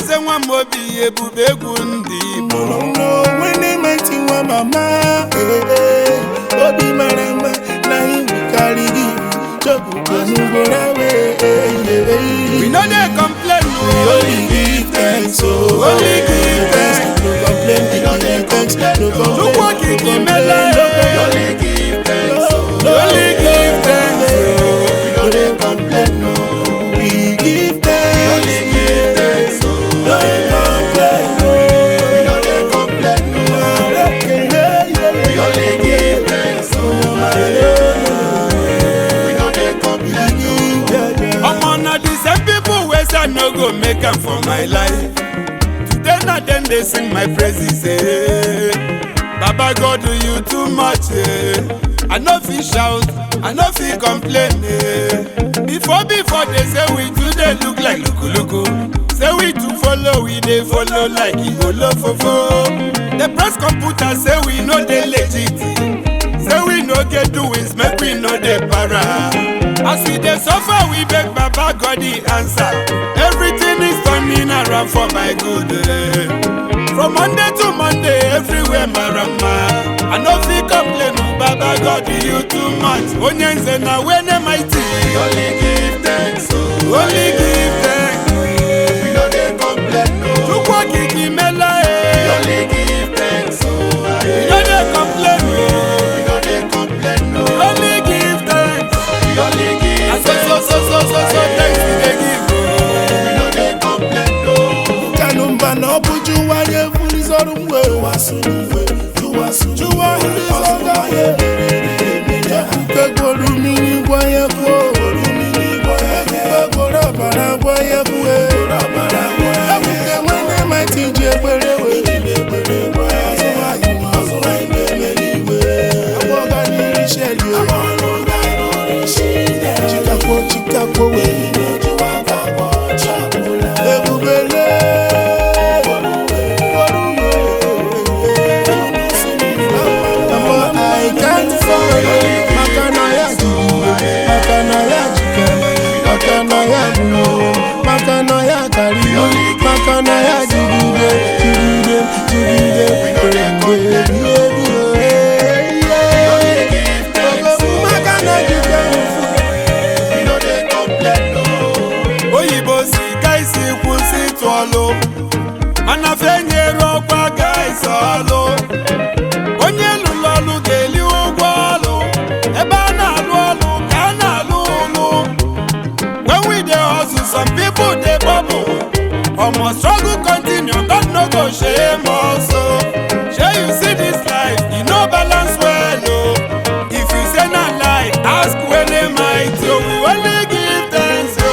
Onyenze nwa mobi ebube egwu ndị Igbo. When mighty one mama, Obi Marama, na him we carry give. Joku kanu go away. We know they complain, We only give thanks, oh. Only give thanks. No complain, we don't give thanks. No complain, Look what he give me, only give thanks. Only give thanks. we don't dey complain, no. We give thanks. Only give thanks. No complain, no. We don't dey complain, no. We only give thanks. We don't dey complain, no. I'm on the same people where I no go make am for my life. Today na them they sing my praises. Baba God do you too much. I no fit shout, I no fit complain. Before they say we too they look like luku. Say we too follow, we they follow like Igolo fofo. The press computer say we no they legit. Say we no get doings, make we no dey para. As we dey suffer, we beg Baba God the answer. Everything is turning around for my good. From Monday to Monday, everywhere marama. I no fit complain, Baba God you too much. Onyenze na wene mighty. Only give thanks, only give thanks. We don't dey complain, no. Chukwu kiki mela Only give thanks, oh. We no dey complain, We don't dey complain, no. only give thanks. We only give And so thanks we dey give. We don't dey complain, no. Kanumba no buju waye fulizoru mwe. Juwa hilizoga ye. Kegolu mini kwaye ko. Kegolu bara kwaye kwe. Abuke mwene mighty jebelewe. Aboga ni risheli. Chikapo we. Ebubele. I can't follow. Makanaya jike. Makanaya bulo. Makanaya kari. Makanaya jigide. Oyibo si guys kwụsị ịtụ ọlụ mana fenyere ọkwa guys ọlụ. Onye lụrụ ọlụ ga-eli ụgwọ ọlụ. Ebe a na-alụ ọlụ ka a na-alụ ụlụ. When we dey hustle, some people dey bubble. Omo struggle continue, God no go shame us. Shey you see this life, e no balance well o. If you say na lie, ask when they might. So we only give thanks o.